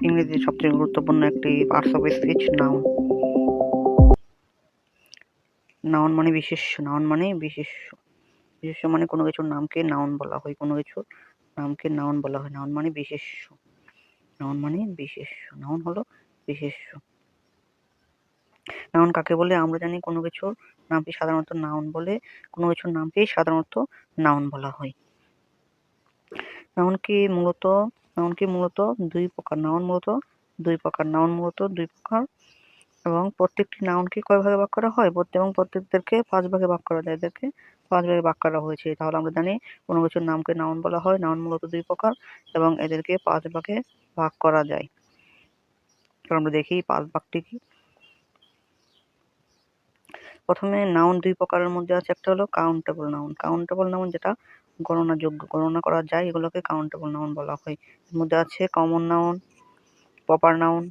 ইংরেজির সবচেয়ে গুরুত্বপূর্ণ একটি parts of speech noun. Noun মানে বিশেষ্য, নাউন মানে বিশেষ্য, বিশেষ্য মানে কোনো কিছুর নামকে নাউন বলা হয়, কোনো কিছুর নামকে নাউন বলা হয়। নাউন মানে বিশেষ্য, নাউন মানে বিশেষ্য, নাউন হলো বিশেষ্য। নাউন কাকে বলে আমরা জানি, কোনো কিছুর নামকে সাধারণত নাউন বলে, কোনো কিছুর নামকেই সাধারণত নাউন বলা হয়। নাউন কি মূলত দুই প্রকার, নাউন মূলত দুই প্রকার, নাউন মূলত দুই প্রকার এবং প্রত্যেকটি নাউনকে কয় ভাগে ভাগ করা হয়, এবং প্রত্যেকদেরকে 5 ভাগে ভাগ করা যায়, এদেরকে 5 ভাগে ভাগ করা হয়েছে। তাহলে আমরা জানি কোনো কিছুর নামকে নাউন বলা হয়, নাউন মূলত দুই প্রকার এবং এদেরকে 5 ভাগে ভাগ করা যায়। আমরা দেখি 5 ভাগটি কি। প্রথমে নাউন দুই প্রকারের মধ্যে আছে, একটা হলো কাউন্টেবল নাউন। কাউন্টেবল নাউন যেটা গণনাযোগ্য, গণনা করা যায়, এগুলোকে কাউন্টেবল নাউন বলা হয়। এর মধ্যে আছে common noun, proper noun,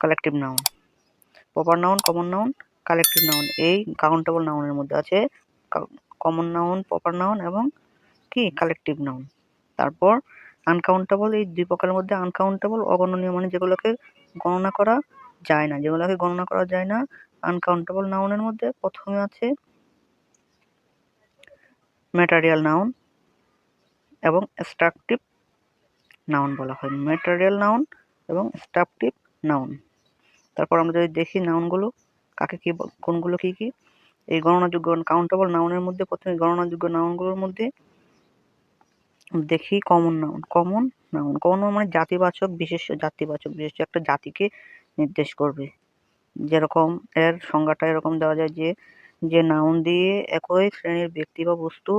collective noun. Proper noun, common noun, collective noun, এই কাউন্টেবল নাউনের মধ্যে আছে কমন নাউন, প্রপার নাউন এবং কি কালেকটিভ নাউন। তারপর আনকাউন্টেবল, এই দুই প্রকারের মধ্যে আনকাউন্টেবল অগণনীয়, মানে যেগুলোকে গণনা করা যায় না, যেগুলোকে গণনা করা যায় না। আনকাউন্টেবল নাউনের মধ্যে প্রথমে আছে ম্যাটেরিয়াল নাউন এবং স্ট্রাকটিভ নাউন বলা হয়, ম্যাটেরিয়াল নাউন এবং স্ট্রাকটিভ নাউন। তারপর আমরা যদি দেখি নাউনগুলো কাকে কি, কোনগুলো কি কি। এই গণনাযোগ্য কাউন্টেবল নাউনের মধ্যে প্রথমে গণনাযোগ্য নাউনগুলোর মধ্যে দেখি common noun. Common noun, common মানে জাতিবাচক বিশেষ্য, জাতিবাচক বিশেষ্য একটা জাতিকে নির্দেশ করবে। যেরকম এর সংজ্ঞাটা এরকম দেওয়া যায় যে নাউন দিয়ে একই শ্রেণীর ব্যক্তি বা বস্তু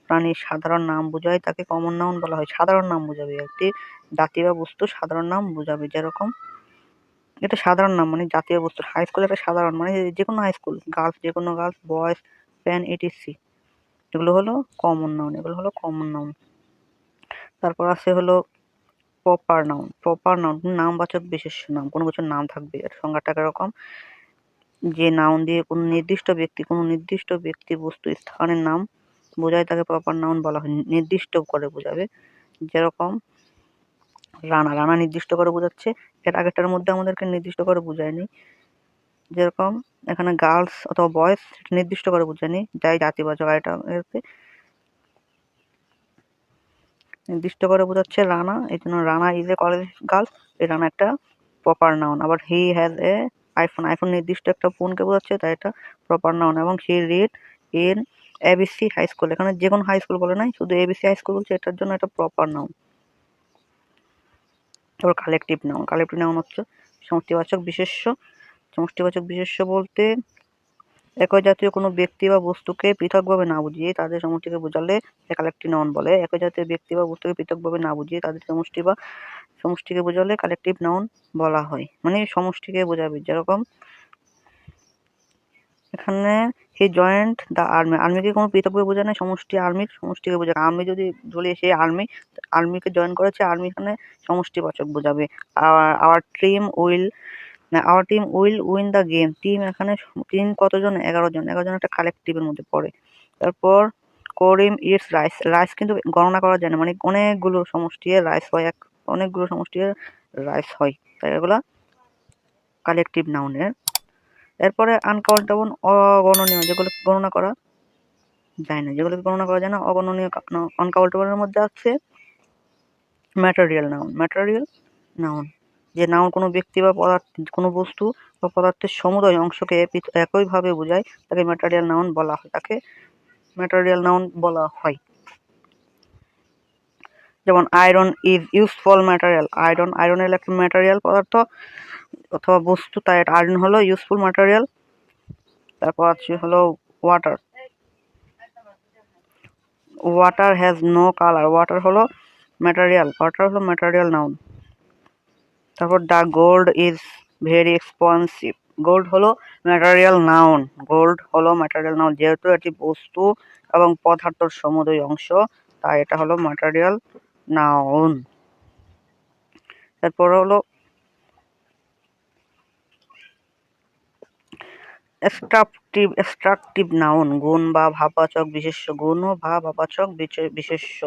প্রাণীর সাধারণ নাম বোঝায় তাকে কমন নাউন বলা হয়। সাধারণ নাম বোঝাবে, একটি জাতি বা বস্তু সাধারণ নাম বোঝাবে। যেরকম এটা সাধারণ নাম মানে জাতীয় বস্তু, হাই স্কুল একটা সাধারণ মানে যে কোনো হাই স্কুল, গার্লস যে কোনো গার্লস, বয়েজ, প্যান, ইটিসি, এগুলো হলো কমন নাউন, এগুলো হলো কমন নাউন। তারপর আছে হলো প্রপার নাউন। প্রপার নাউন নামবাচক বিশেষ্য নাম, কোনো কিছুর নাম থাকবে। এর সংজ্ঞাটা এরকম যে নাউন দিয়ে কোনো নির্দিষ্ট ব্যক্তি বস্তু স্থানের নাম বোঝায় তাকে প্রপার নাউন বলা হয়, নির্দিষ্ট করে বোঝাবে। যেরকম রানা, রানা নির্দিষ্ট করে বোঝাচ্ছে, এর আগেরটার মধ্যে আমাদেরকে নির্দিষ্ট করে বোঝায়নি। যেরকম এখানে গার্লস অথবা বয়েজ নির্দিষ্ট করে বোঝায়নি, যাই জাতিবাচক, এটা নির্দিষ্ট করে বোঝাচ্ছে রানা, এই জন্য Rana is a college girl, এই রানা একটা প্রপার নাউন। আবার he has a iPhone, iPhone নির্দিষ্ট একটা ফোনকে বোঝাচ্ছে, তাই এটা প্রপার নাউন। এবং he read in ABC high school, এখানে যে কোনো হাই স্কুল বলে নাই, শুধু এবিসি হাই স্কুল বলছে, এটার জন্য এটা প্রপার নাউন। তারপর কালেকটিভ নাউন। কালেকটিভ নাউন হচ্ছে সমষ্টিবাচক বিশেষ্য। সমষ্টিবাচক বিশেষ্য বলতে একই জাতীয় কোনো ব্যক্তি বা বস্তুকে পৃথকভাবে না বুঝিয়ে তাদের সমষ্টিকে বোঝালে কালেকটিভ নাউন বলে। একই জাতীয় ব্যক্তি বা বস্তুকে পৃথকভাবে না বুঝিয়ে তাদের সমষ্টিকে বোঝালে কালেকটিভ নাউন বলা হয়, মানে সমষ্টিকে বোঝাবে। যেরকম এখানে হি জয়েন্ট দ্য আর্মি, আর্মিকে কোনো পৃথকভাবে বোঝায় না, সমষ্টিকে বোঝায়। আর্মি যদি বলি সে আর্মিকে জয়েন করেছে, আর্মি এখানে সমষ্টিবাচক বোঝাবে। Our team will win the game, team কতজন, 11 জন, 11 জন একটা কালেকটিভের মধ্যে পড়ে। তারপর করিম ইটস রাইস, রাইস কিন্তু গণনা করা যায় না, মানে অনেকগুলো সমষ্টির রাইস হয়, অনেকগুলো সমষ্টির রাইস হয়, তাই এগুলা কালেকটিভ নাউনের। এরপরে আনকাউন্টেবল, অগণনীয়, যেগুলো গণনা করা যায় না, অগণনীয় আনকাউন্টেবলের মধ্যে আছে ম্যাটেরিয়াল নাউন। ম্যাটেরিয়াল নাউন যে নাউন কোনো ব্যক্তি বা পদার্থ, কোনো বস্তু বা পদার্থের সমুদয় অংশকে একইভাবে বোঝায়, তাকে ম্যাটেরিয়াল নাউন বলা হয়, যেমন iron is useful material, iron হলো একটা ম্যাটেরিয়াল পদার্থ অথবা বস্তু, তাই আয়রন হলো ইউজফুল ম্যাটেরিয়াল। তারপর আছে হলো water has no colour, water হলো ম্যাটেরিয়াল নাউন। তারপর the gold is very expensive, gold হলো ম্যাটেরিয়াল নাউন, যেহেতু এটি বস্তু এবং পদার্থের সমুদয় অংশ, তাই এটা হলো ম্যাটেরিয়াল নাউন। এরপর হলো এক্সট্রাকটিভ নাউন, গুণ বা ভাববাচক বিশেষ্য, গুণ ও ভাববাচক বিশেষ্য।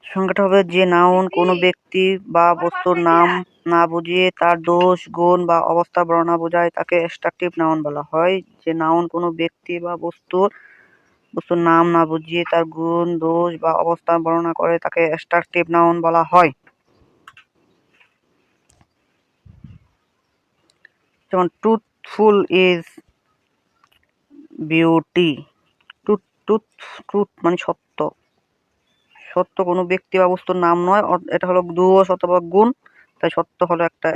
সংজ্ঞাটা হবে যে নাউন কোনো ব্যক্তি বা বস্তুর নাম না বুঝিয়ে তার দোষ, গুণ বা অবস্থা বর্ণনা বোঝায় তাকে অ্যাডজেক্টিভ নাউন বলা হয়। যে নাউন কোনো ব্যক্তি বা বস্তুর নাম না বুঝিয়ে তার গুণ, দোষ বা অবস্থা বর্ণনা করে তাকে অ্যাডজেক্টিভ নাউন বলা হয়। যেমন ট্রুথফুল ইজ বিউটি। ট্রুথ মানে সত্য। সত্য কোনো ব্যক্তি বা বস্তুর নাম নয়, এটা হলো দোষ অথবা গুণ, তাই সত্য হলো একটা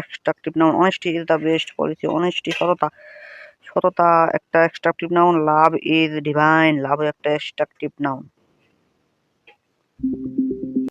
extractive noun. Honesty is the best policy. Honesty সততা একটা extractive noun. Love is divine. Love একটা এক্সট্রাকটিভ নাউন।